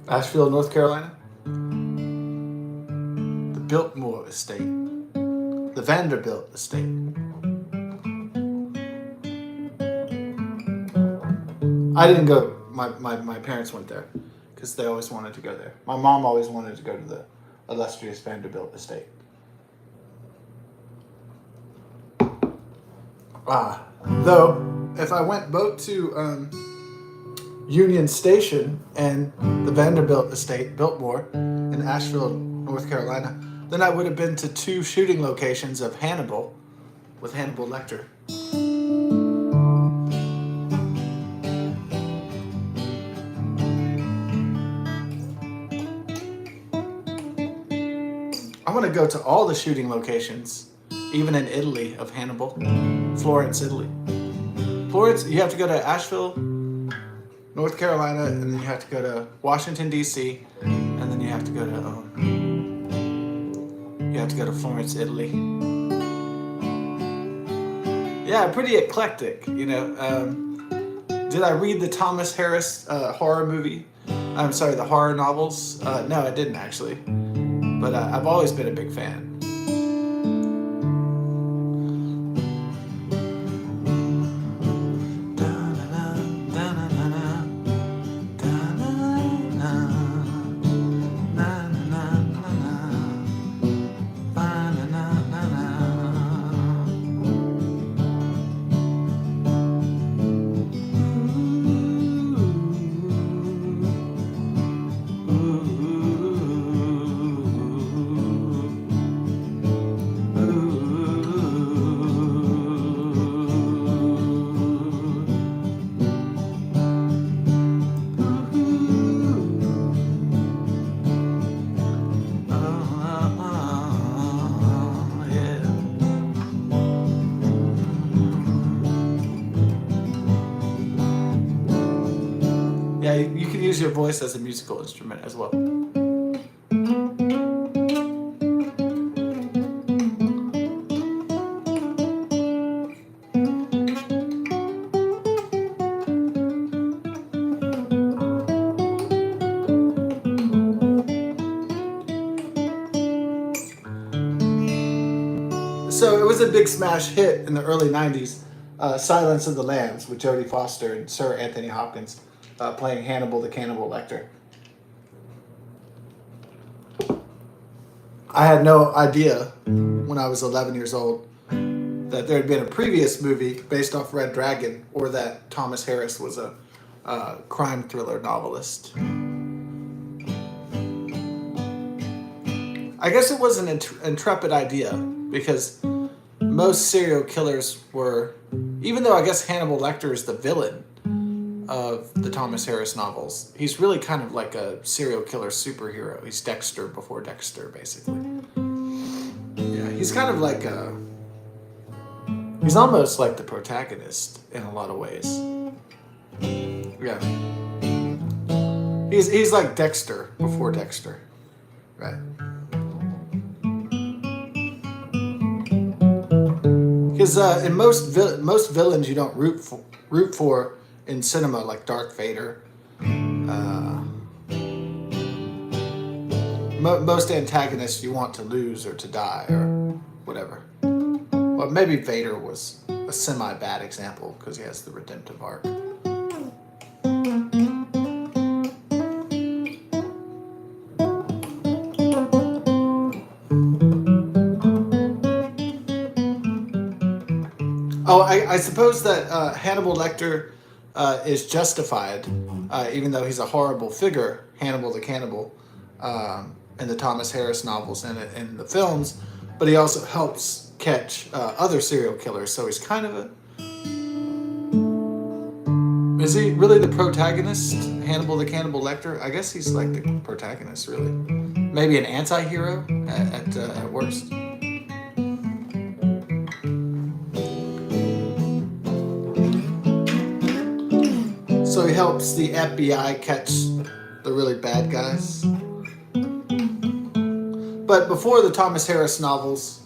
Asheville, North Carolina. The Biltmore Estate. The Vanderbilt Estate. I didn't go. My parents went there because they always wanted to go there. My mom always wanted to go to the illustrious Vanderbilt Estate. Though, if I went both to Union Station and the Vanderbilt Estate, Biltmore, in Asheville, North Carolina, then I would have been to 2 shooting locations of Hannibal with Hannibal Lecter. I want to go to all the shooting locations, even in Italy, of Hannibal. Florence, Italy. Florence, you have to go to Asheville, North Carolina, and then you have to go to Washington, D.C., and then you have to go to Florence, Italy. Yeah, pretty eclectic, you know. Did I read the Thomas Harris horror movie? I'm sorry, the horror novels? No, I didn't actually. But I've always been a big fan. Yeah, you can use your voice as a musical instrument as well. So it was a big smash hit in the early 90s, Silence of the Lambs, with Jodie Foster and Sir Anthony Hopkins playing Hannibal the Cannibal Lecter. I had no idea when I was 11 years old that there had been a previous movie based off Red Dragon, or that Thomas Harris was a crime thriller novelist. I guess it was an intrepid idea, because most serial killers were, even though I guess Hannibal Lecter is the villain of the Thomas Harris novels, he's really kind of like a serial killer superhero. He's Dexter before Dexter, basically. Yeah, he's kind of like he's almost like the protagonist in a lot of ways. Yeah. He's like Dexter before Dexter. Right. Because in most villains you don't root for in cinema, like Darth Vader. Most antagonists you want to lose or to die or whatever. Well, maybe Vader was a semi-bad example because he has the redemptive arc. Oh, I suppose that Hannibal Lecter is justified, even though he's a horrible figure, Hannibal the Cannibal, in the Thomas Harris novels and in the films, but he also helps catch other serial killers, so he's kind of a... Is he really the protagonist, Hannibal the Cannibal Lecter? I guess he's like the protagonist, really. Maybe an anti-hero at worst. So he helps the FBI catch the really bad guys. But before the Thomas Harris novels,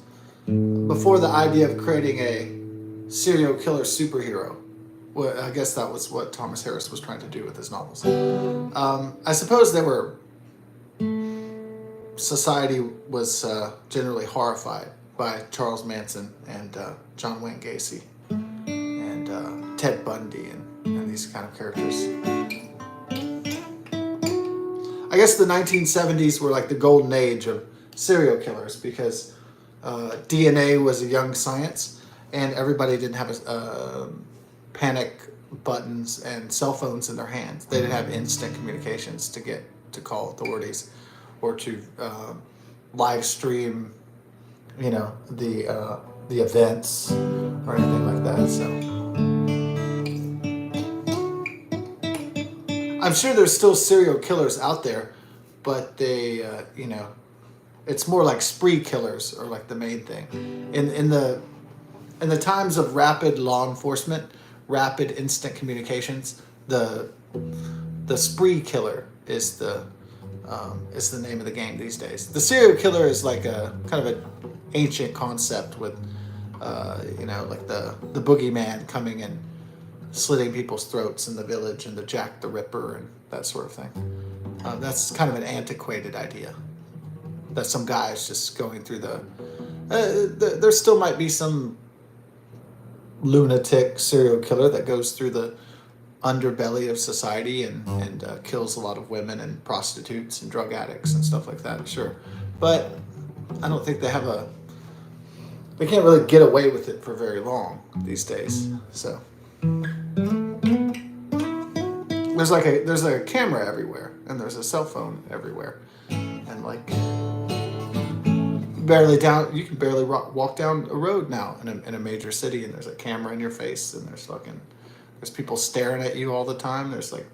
before the idea of creating a serial killer superhero, Well, I guess that was what Thomas Harris was trying to do with his novels. I suppose society was generally horrified by Charles Manson and John Wayne Gacy and Ted Bundy and these kind of characters. I guess the 1970s were like the golden age of serial killers because DNA was a young science and everybody didn't have panic buttons and cell phones in their hands. They didn't have instant communications to call authorities or to live stream, the events or anything like that. So I'm sure there's still serial killers out there, but they, it's more like spree killers are like the main thing. In the times of rapid law enforcement, rapid instant communications, the spree killer is the name of the game these days. The serial killer is like a kind of an ancient concept with, like the boogeyman coming and slitting people's throats in the village and the Jack the Ripper and that sort of thing. That's kind of an antiquated idea. That some guy's just going through there still might be some lunatic serial killer that goes through the underbelly of society and kills a lot of women and prostitutes and drug addicts and stuff like that, sure. But I don't think they can't really get away with it for very long these days. So there's a camera everywhere and there's a cell phone everywhere, and like you can barely walk down a road now in a major city, and there's a camera in your face, and there's people staring at you all the time. There's like,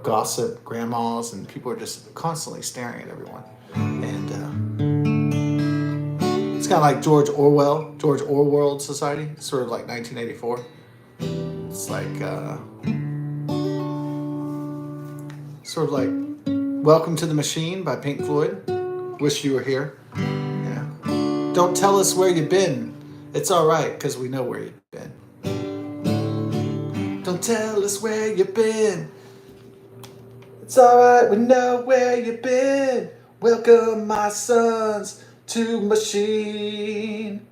gossip grandmas, and people are just constantly staring at everyone. And it's kind of like George Orwell society, sort of like 1984. It's like sort of like Welcome to the Machine by Pink Floyd. Wish You Were Here. Yeah. Don't tell us where you've been. It's all right, because we know where you've been. Don't tell us where you've been. It's all right, we know where you've been. Welcome, my sons, to Machine.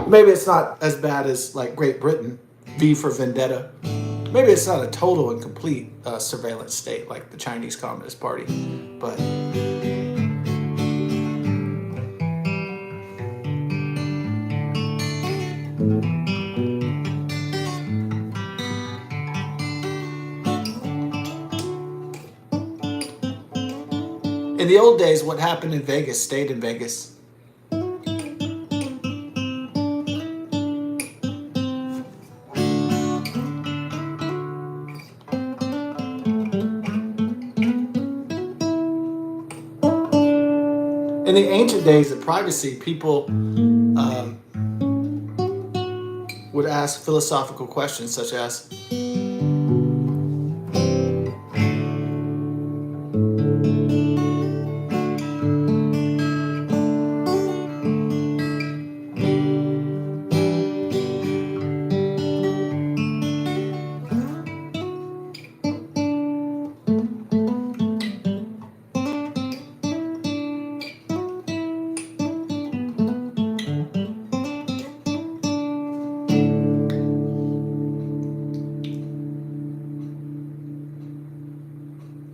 Maybe it's not as bad as like Great Britain, V for Vendetta. Maybe it's not a total and complete surveillance state like the Chinese Communist Party, but in the old days, what happened in Vegas stayed in Vegas. In the ancient days of privacy, people would ask philosophical questions such as,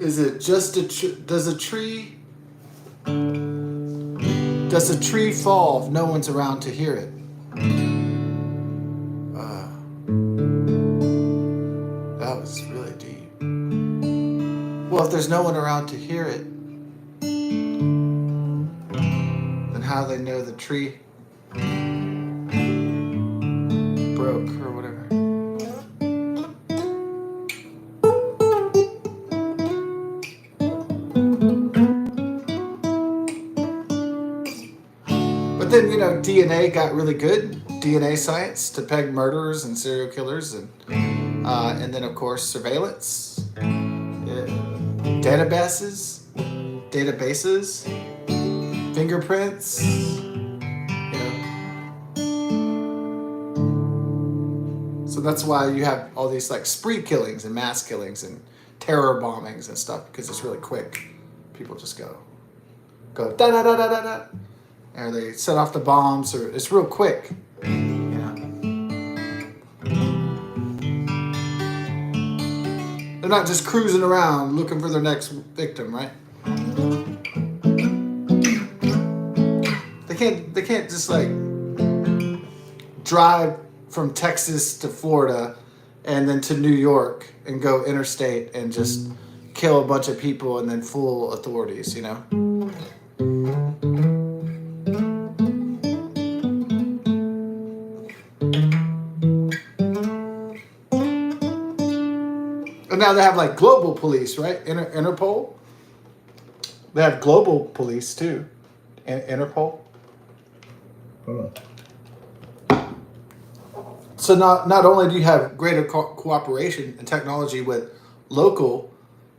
is it just does a tree fall if no one's around to hear it? That was really deep. Well, if there's no one around to hear it, then how do they know the tree broke or whatever? But then, DNA got really good, DNA science, to peg murderers and serial killers, and then of course surveillance, databases, fingerprints, So that's why you have all these like spree killings and mass killings and terror bombings and stuff, because it's really quick. People just go da da da da da da, or they set off the bombs, or it's real quick. You know, they're not just cruising around looking for their next victim, right? They can't just like drive from Texas to Florida and then to New York and go interstate and just kill a bunch of people and then fool authorities, you know? And now they have like global police, right? Interpol. They have global police too. Interpol. So not only do you have greater cooperation and technology with local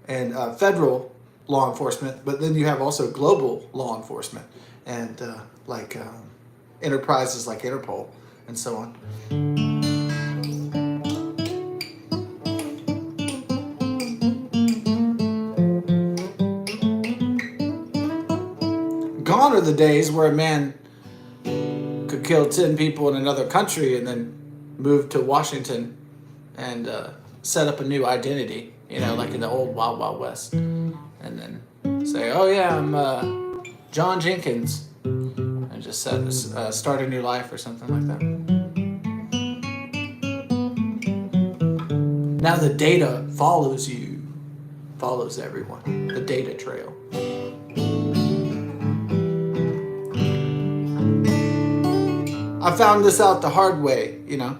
and federal law enforcement, but then you have also global law enforcement and enterprises like Interpol and so on. Gone are the days where a man could kill 10 people in another country and then move to Washington and set up a new identity, you know, like in the old Wild Wild West, and then say, oh yeah, I'm John Jenkins, and just start a new life or something like that. Now the data follows you, follows everyone, the data trail. I found this out the hard way, you know.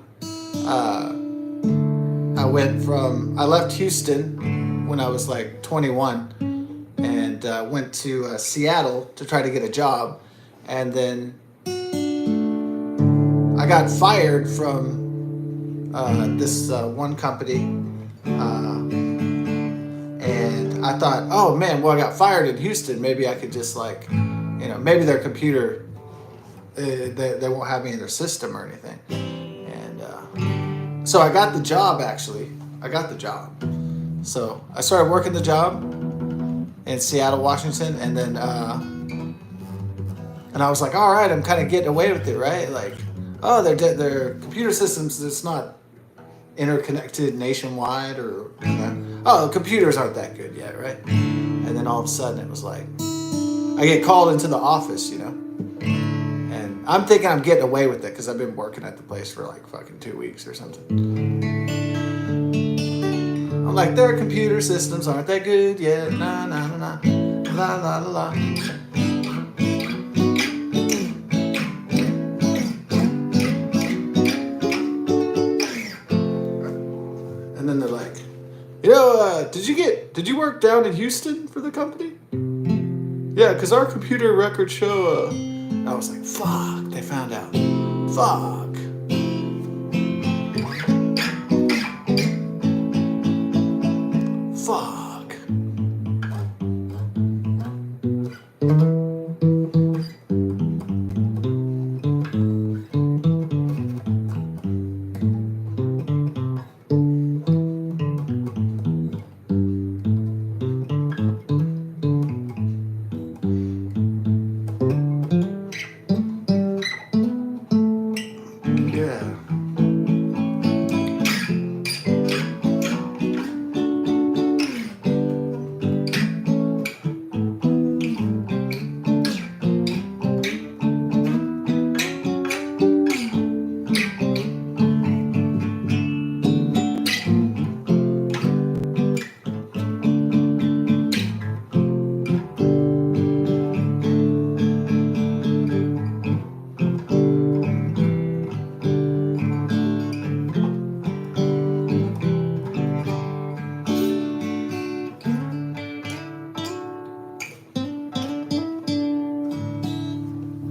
I left Houston when I was like 21 and went to Seattle to try to get a job. And then I got fired from this one company. And I thought, oh man, well, I got fired in Houston. Maybe I could just like, you know, maybe their computer, they won't have me in their system or anything. And so I got the job, actually. I got the job. So I started working the job in Seattle, Washington, and then and I was like, all right, I'm kind of getting away with it, right? Like, oh, their computer systems, it's not interconnected nationwide, or, you know, oh, computers aren't that good yet, right? And then all of a sudden it was like, I get called into the office, you know, and I'm thinking I'm getting away with it because I've been working at the place for like fucking 2 weeks or something. I'm like, their computer systems aren't that good yet, nah, nah, nah, nah, la, la, la, la. And then they're like, you know, did you work down in Houston for the company? Yeah, because our computer records show, I was like, fuck, they found out. Fuck. Fuck.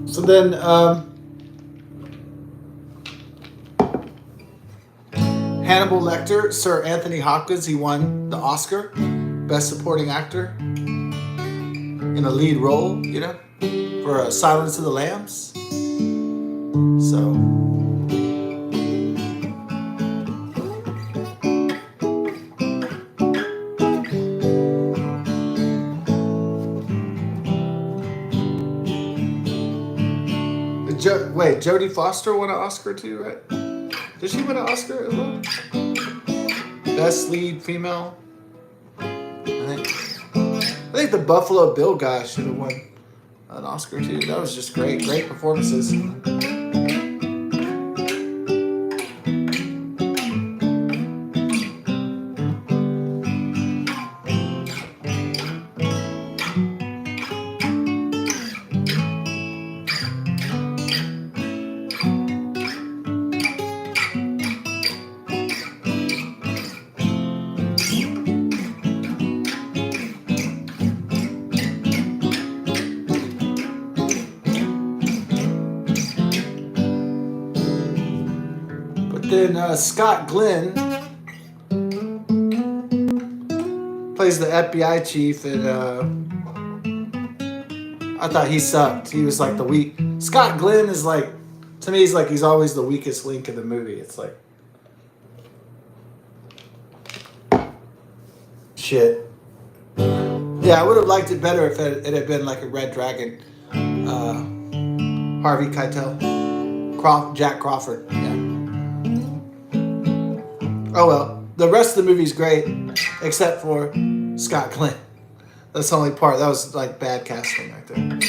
So then, Hannibal Lecter, Sir Anthony Hopkins, he won the Oscar, Best Supporting Actor, in a lead role, you know, for Silence of the Lambs. So, Wait, Jodie Foster won an Oscar too, right? Did she win an Oscar as well? Best lead female. I think the Buffalo Bill guy should have won an Oscar too. That was just great performances. Then Scott Glenn plays the FBI chief, and I thought he sucked. He was like the weak. Scott Glenn is like, to me, he's always the weakest link in the movie. It's like, shit. Yeah, I would have liked it better if it had been like a Red Dragon. Harvey Keitel, Jack Crawford. Yeah. Oh well, the rest of the movie's great, except for Scott Glenn. That's the only part. That was like bad casting right there.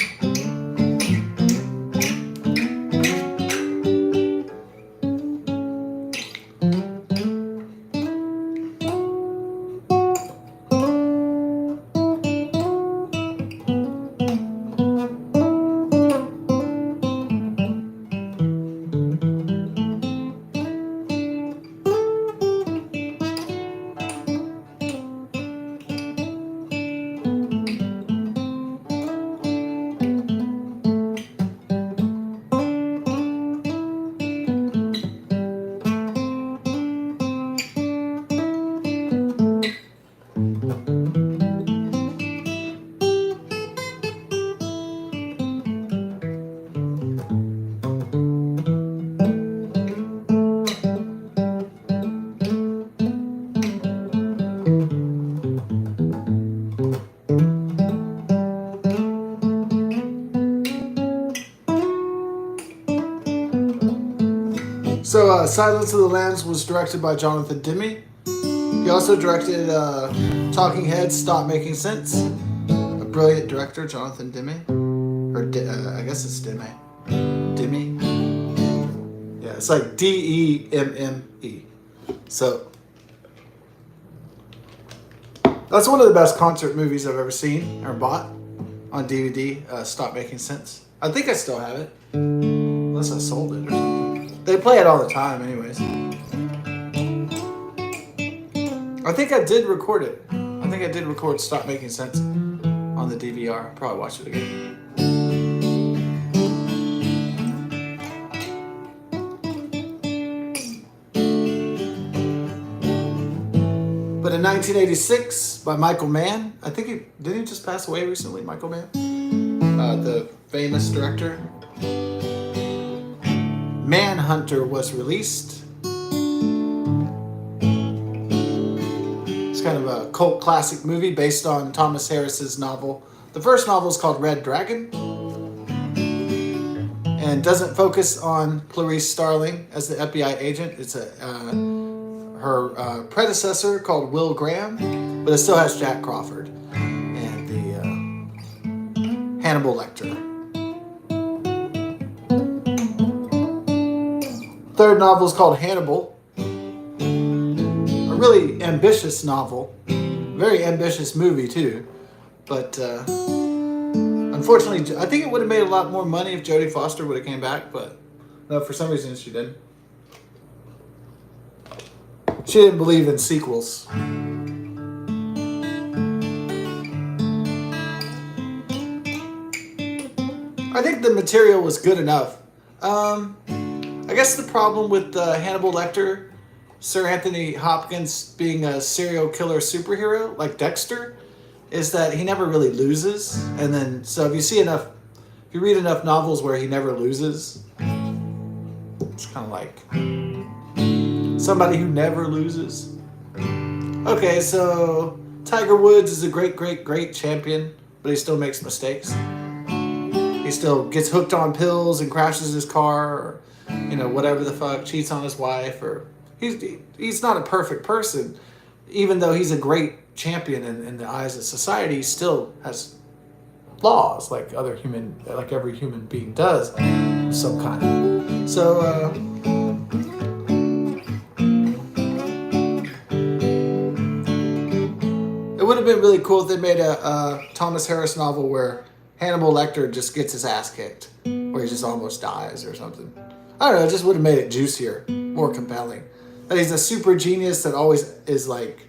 So, Silence of the Lambs was directed by Jonathan Demme. He also directed Talking Heads, Stop Making Sense. A brilliant director, Jonathan Demme. Or, I guess it's Demme. Demme? Yeah, it's like D-E-M-M-E. So, that's one of the best concert movies I've ever seen or bought on DVD, Stop Making Sense. I think I still have it. Unless I sold it or something. They play it all the time anyways. I think I did record it. I think I did record Stop Making Sense on the DVR. I'll probably watch it again. But in 1986, by Michael Mann, I think didn't he just pass away recently, Michael Mann? The famous director. Manhunter was released. It's kind of a cult classic movie based on Thomas Harris's novel. The first novel is called Red Dragon and doesn't focus on Clarice Starling as the FBI agent. It's her predecessor called Will Graham, but it still has Jack Crawford and the Hannibal Lecter. Third novel is called Hannibal. A really ambitious novel. Very ambitious movie too. But unfortunately, I think it would have made a lot more money if Jodie Foster would have came back, but no, for some reason she didn't. She didn't believe in sequels. I think the material was good enough. I guess the problem with Hannibal Lecter, Sir Anthony Hopkins being a serial killer superhero like Dexter, is that he never really loses. And then, so if you read enough novels where he never loses, it's kind of like somebody who never loses. Okay, so Tiger Woods is a great champion, but he still makes mistakes. he still gets hooked on pills and crashes his car, or whatever the fuck, cheats on his wife, or he's not a perfect person, even though he's a great champion in the eyes of society. He still has flaws like every human being does of some kind. So it would have been really cool if they made a Thomas Harris novel where Hannibal Lecter just gets his ass kicked, or he just almost dies or something. I don't know, it just would have made it juicier, more compelling. That he's a super genius that always is like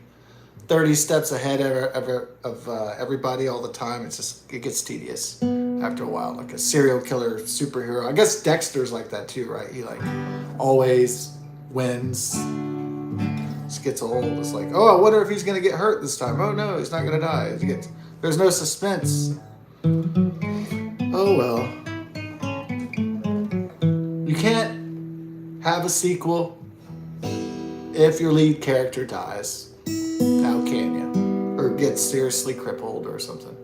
30 steps ahead of everybody all the time. It gets tedious after a while, like a serial killer superhero. I guess Dexter's like that too, right? He like always wins. Just gets old. It's like, oh, I wonder if he's gonna get hurt this time. Oh no, he's not gonna die. There's no suspense. Oh well. You can't have a sequel if your lead character dies. How can you? Or gets seriously crippled or something.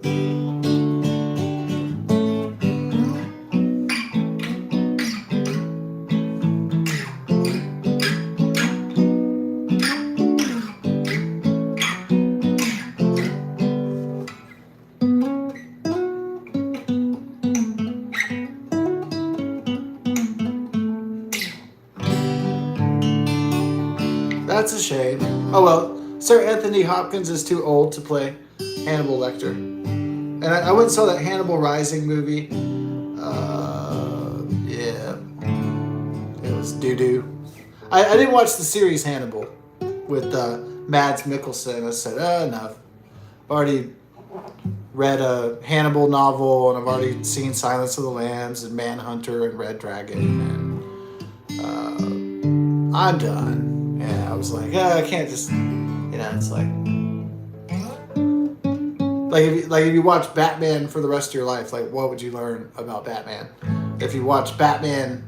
That's a shame. Oh well, Sir Anthony Hopkins is too old to play Hannibal Lecter. And I went and saw that Hannibal Rising movie. Yeah. It was doo-doo. I didn't watch the series Hannibal with Mads Mikkelsen. I said, enough. I've already read a Hannibal novel, and I've already seen Silence of the Lambs and Manhunter and Red Dragon, and I'm done. Yeah, I was like, I can't just, it's like if you watch Batman for the rest of your life, like what would you learn about Batman? If you watch Batman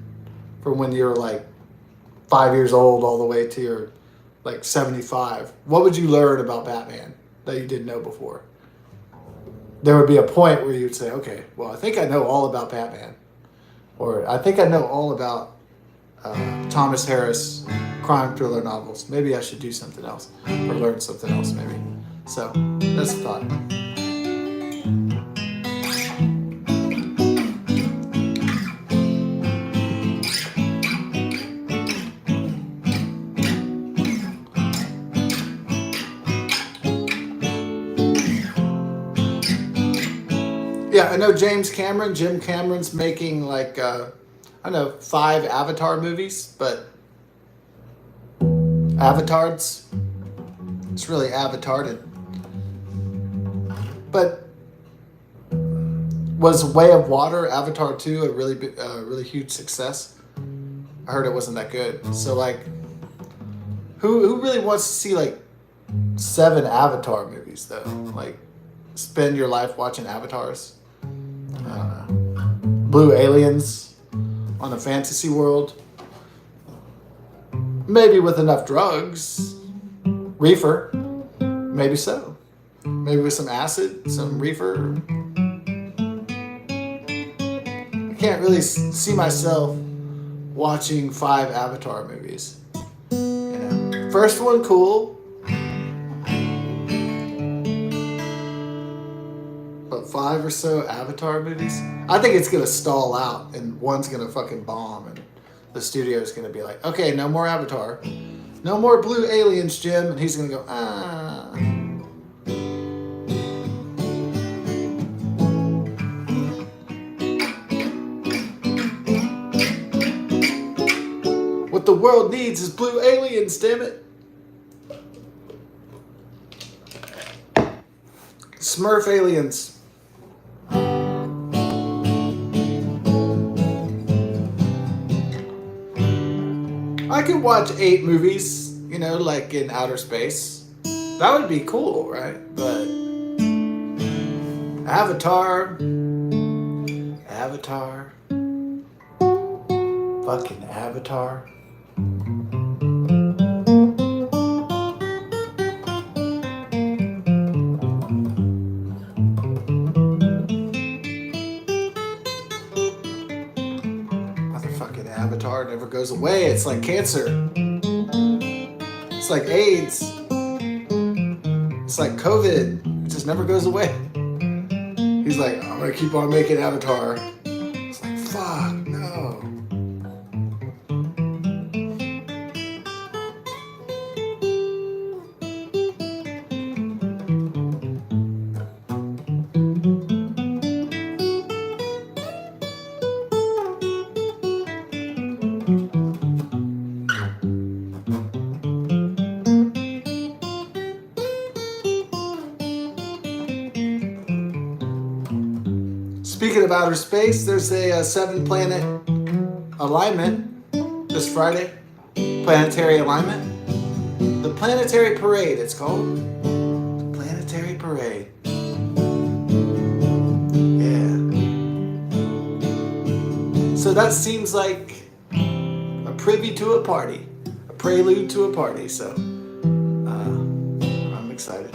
from when you're like 5 years old all the way to your like 75, what would you learn about Batman that you didn't know before? There would be a point where you'd say, okay, well, I think I know all about Batman. Or I think I know all about Thomas Harris crime thriller novels. Maybe I should do something else or learn something else maybe. So that's a thought. Yeah, I know Jim Cameron's making like, 5 Avatar movies, but Avatars. It's really avatarded. But was Way of Water, Avatar 2, a really huge success? I heard it wasn't that good. So like, who really wants to see like 7 Avatar movies though? Like, spend your life watching Avatars? I don't know. Blue aliens on a fantasy world. Maybe with enough drugs. Reefer. Maybe so. Maybe with some acid, some reefer. I can't really see myself watching 5 Avatar movies. First one, cool. But 5 or so Avatar movies? I think it's going to stall out and one's going to fucking bomb and the studio is going to be like, okay, no more Avatar. No more blue aliens, Jim. And he's going to go, What the world needs is blue aliens, damn it. Smurf aliens. I could watch 8 movies, like in outer space. That would be cool, right? But Avatar, fucking Avatar. Avatar never goes away. It's like cancer. It's like AIDS. It's like COVID. It just never goes away. He's like, I'm gonna keep on making Avatar. It's like, fuck, no. Speaking of outer space, there's a 7-planet alignment this Friday. Planetary alignment. The Planetary Parade, it's called. The Planetary Parade. Yeah. So that seems like a privy to a party. A prelude to a party, so I'm excited.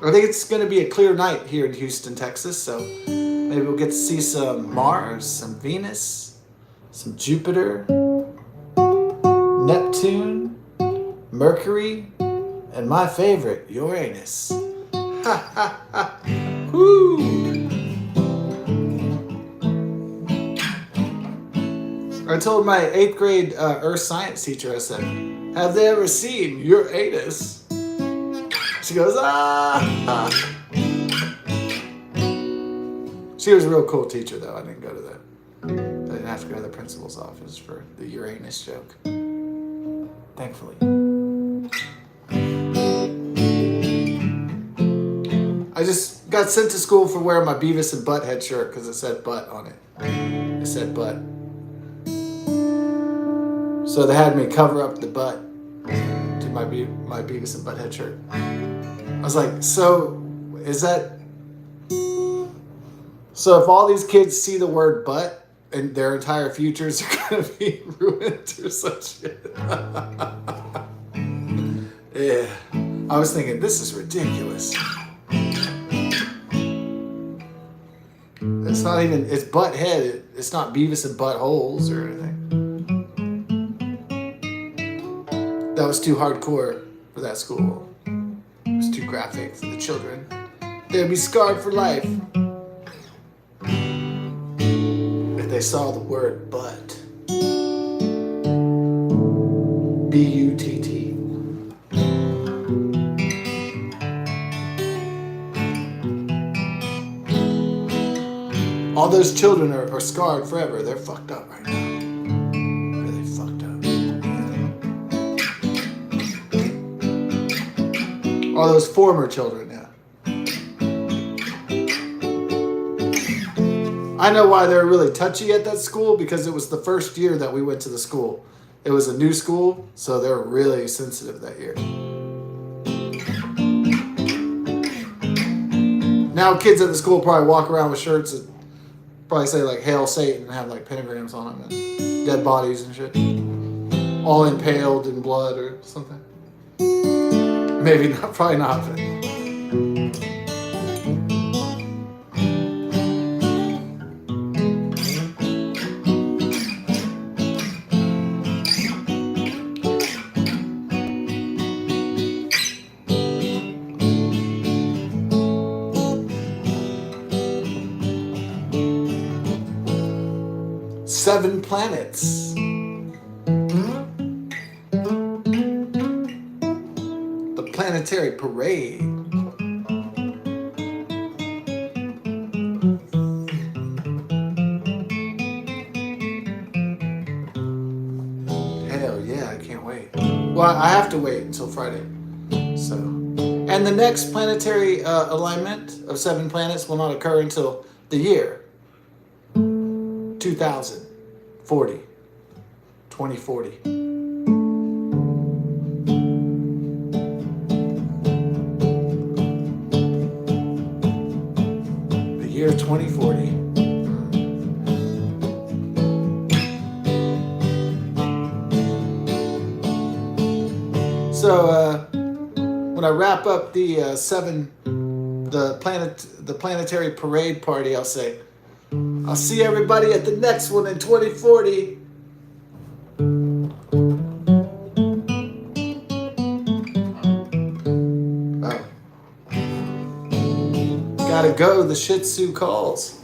I think it's going to be a clear night here in Houston, Texas, so maybe we'll get to see some Mars, some Venus, some Jupiter, Neptune, Mercury, and my favorite, Uranus. Ha ha ha! Woo! I told my 8th grade Earth Science teacher, I said, have they ever seen Uranus? She goes, ah! She was a real cool teacher, though. I didn't go to that. I didn't have to go to the principal's office for the Uranus joke. Thankfully. I just got sent to school for wearing my Beavis and Butthead shirt because it said butt on it. It said butt. So they had me cover up the butt to my Beavis and Butthead shirt. I was like, so is that... So if all these kids see the word butt and their entire futures are going to be ruined or some shit. Yeah. I was thinking, this is ridiculous. It's not even... It's Butthead. It's not Beavis and Buttholes or anything. That was too hardcore for that school. It was too graphic for the children. They'd be scarred for life if they saw the word butt. B-U-T-T. All those children are scarred forever. They're fucked up right now. Really fucked up. All those former children now. I know why they're really touchy at that school, because it was the first year that we went to the school. It was a new school, so they were really sensitive that year. Now kids at the school probably walk around with shirts that probably say like Hail Satan and have like pentagrams on them and dead bodies and shit. All impaled in blood or something. Maybe not, probably not. But. 7 planets. The Planetary Parade. Hell yeah, I can't wait. Well, I have to wait until Friday. So, and the next planetary alignment of 7 planets will not occur until the year 2040. 2040. The year 2040. So when I wrap up the planetary parade party, I'll say, I'll see everybody at the next one in 2040. Oh. Gotta go, the Shih Tzu calls.